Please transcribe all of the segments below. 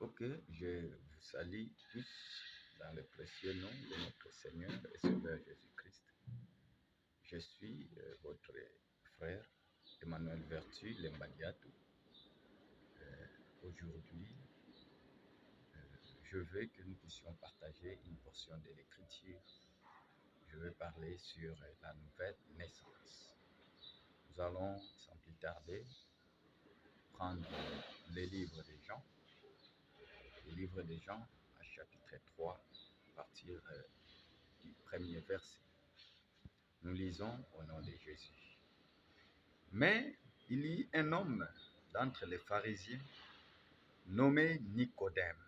Ok, je vous salue tous dans le précieux nom de notre Seigneur et Sauveur Jésus-Christ. Je suis votre frère Emmanuel Vertu Lembadiatou. Aujourd'hui, je veux que nous puissions partager une portion de l'Écriture. Je veux parler sur la nouvelle naissance. Nous allons, sans plus tarder, prendre les livres des Jean. Le livre des Jean, à chapitre 3, à partir du premier verset. Nous lisons au nom de Jésus. Mais il y a un homme d'entre les pharisiens nommé Nicodème,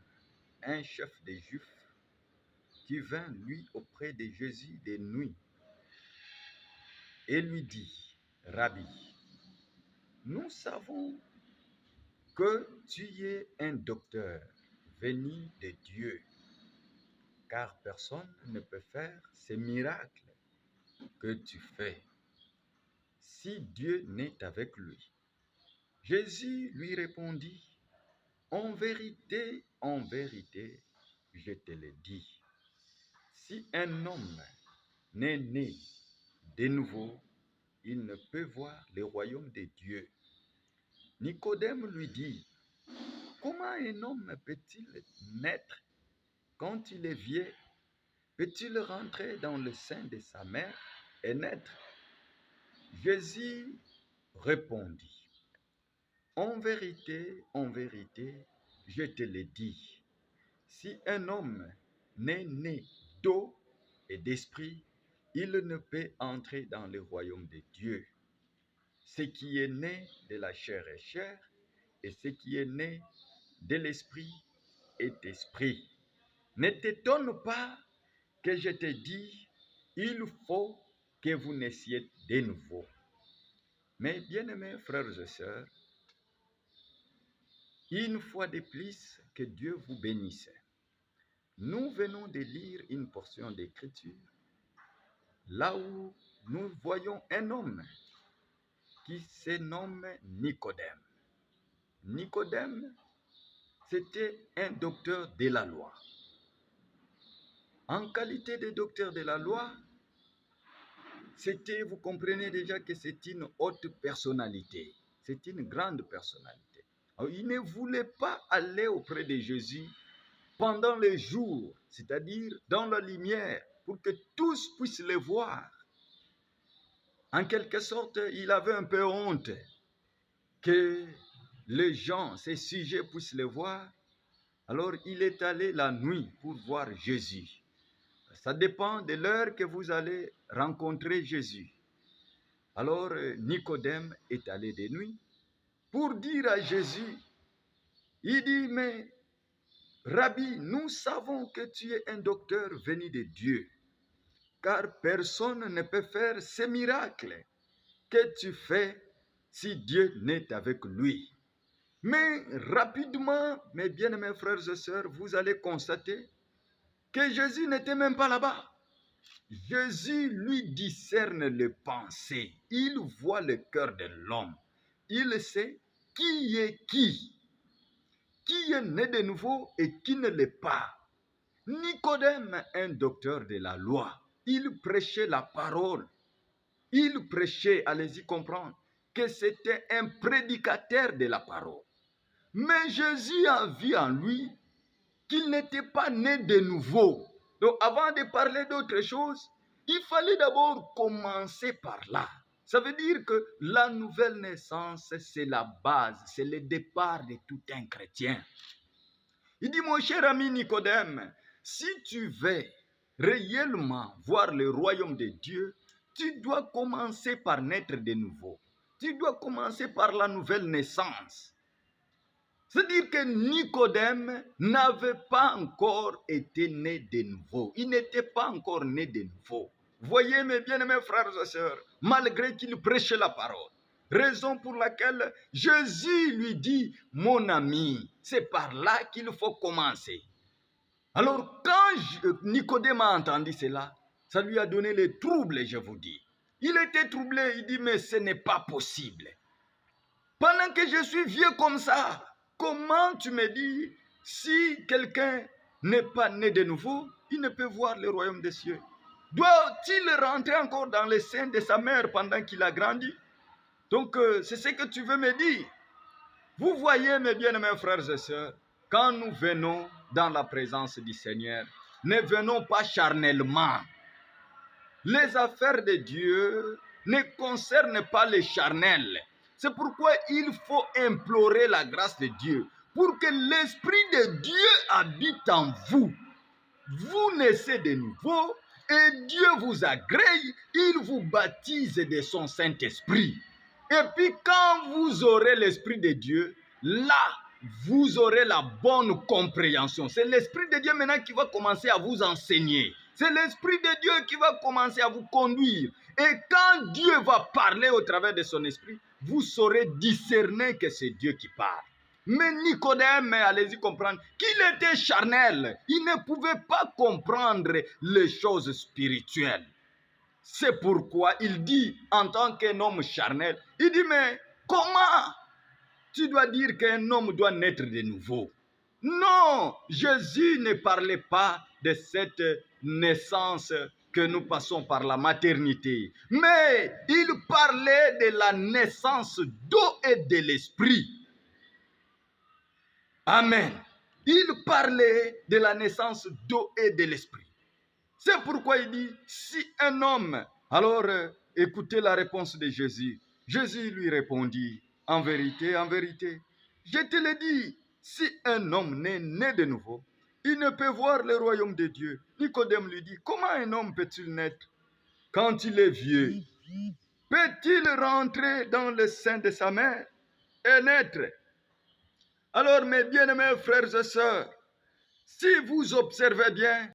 un chef des Juifs, qui vint lui auprès de Jésus de nuit et lui dit, Rabbi, nous savons que tu es un docteur venu de Dieu, car personne ne peut faire ces miracles que tu fais si Dieu n'est avec lui. Jésus lui répondit, en vérité, je te le dis, si un homme n'est né de nouveau, il ne peut voir le royaume de Dieu. Nicodème lui dit, comment un homme peut-il naître quand il est vieux? Peut-il rentrer dans le sein de sa mère et naître? Jésus répondit, en vérité, je te le dis, si un homme n'est né d'eau et d'esprit, il ne peut entrer dans le royaume de Dieu. Ce qui est né de la chair est chair, et ce qui est né de l'esprit est esprit. Ne t'étonne pas que je te dis, il faut que vous naissiez de nouveau. Mes bien-aimés frères et sœurs, une fois de plus, que Dieu vous bénisse. Nous venons de lire une portion d'écriture là où nous voyons un homme qui se nomme Nicodème. Nicodème, c'était un docteur de la loi. En qualité de docteur de la loi, vous comprenez déjà que c'est une haute personnalité, c'est une grande personnalité. Alors, il ne voulait pas aller auprès de Jésus pendant les jours, c'est-à-dire dans la lumière, pour que tous puissent le voir. En quelque sorte, il avait un peu honte que les gens, ces sujets, puissent le voir. Alors, il est allé la nuit pour voir Jésus. Ça dépend de l'heure que vous allez rencontrer Jésus. Alors, Nicodème est allé de nuit pour dire à Jésus, il dit, mais Rabbi, nous savons que tu es un docteur venu de Dieu, car personne ne peut faire ces miracles que tu fais si Dieu n'est avec lui. Mais rapidement, mes bien-aimés frères et sœurs, vous allez constater que Jésus n'était même pas là-bas. Jésus lui discerne les pensées. Il voit le cœur de l'homme. Il sait qui est né de nouveau et qui ne l'est pas. Nicodème, un docteur de la loi, il prêchait la parole. Il prêchait, allez-y comprendre, que c'était un prédicateur de la parole. Mais Jésus a vu en lui qu'il n'était pas né de nouveau. Donc avant de parler d'autre chose, il fallait d'abord commencer par là. Ça veut dire que la nouvelle naissance, c'est la base, c'est le départ de tout un chrétien. Il dit, mon cher ami Nicodème, si tu veux réellement voir le royaume de Dieu, tu dois commencer par naître de nouveau. Tu dois commencer par la nouvelle naissance. C'est-à-dire que Nicodème n'avait pas encore été né de nouveau. Il n'était pas encore né de nouveau. Voyez mes bien-aimés frères et sœurs, malgré qu'il prêchait la parole, raison pour laquelle Jésus lui dit, mon ami, c'est par là qu'il faut commencer. Alors quand Nicodème a entendu cela, ça lui a donné les troubles, je vous dis. Il était troublé, il dit, mais ce n'est pas possible. Pendant que je suis vieux comme ça, comment tu me dis Si quelqu'un n'est pas né de nouveau, il ne peut voir le royaume des cieux. Doit-il rentrer encore dans le sein de sa mère pendant qu'il a grandi? Donc, c'est ce que tu veux me dire. Vous voyez, mes bien-aimés frères et sœurs, quand nous venons dans la présence du Seigneur, ne venons pas charnellement. Les affaires de Dieu ne concernent pas les charnels. C'est pourquoi il faut implorer la grâce de Dieu pour que l'Esprit de Dieu habite en vous. Vous naissez de nouveau et Dieu vous agrée, il vous baptise de son Saint-Esprit. Et puis quand vous aurez l'Esprit de Dieu, là, vous aurez la bonne compréhension. C'est l'Esprit de Dieu maintenant qui va commencer à vous enseigner. C'est l'Esprit de Dieu qui va commencer à vous conduire. Et quand Dieu va parler au travers de son Esprit, vous saurez discerner que c'est Dieu qui parle. Mais Nicodème, allez-y comprendre, qu'il était charnel. Il ne pouvait pas comprendre les choses spirituelles. C'est pourquoi il dit, en tant qu'un homme charnel, il dit, mais comment tu dois dire qu'un homme doit naître de nouveau? Non, Jésus ne parlait pas de cette naissance que nous passons par la maternité, mais il parlait de la naissance d'eau et de l'esprit. Amen. Il parlait de la naissance d'eau et de l'esprit. C'est pourquoi il dit, si un homme... Alors, écoutez la réponse de Jésus. Jésus lui répondit, en vérité, je te le dis, si un homme n'est né de nouveau, il ne peut voir le royaume de Dieu. Nicodème lui dit, comment un homme peut-il naître quand il est vieux? Peut-il rentrer dans le sein de sa mère et naître? Alors, mes bien-aimés frères et sœurs, si vous observez bien,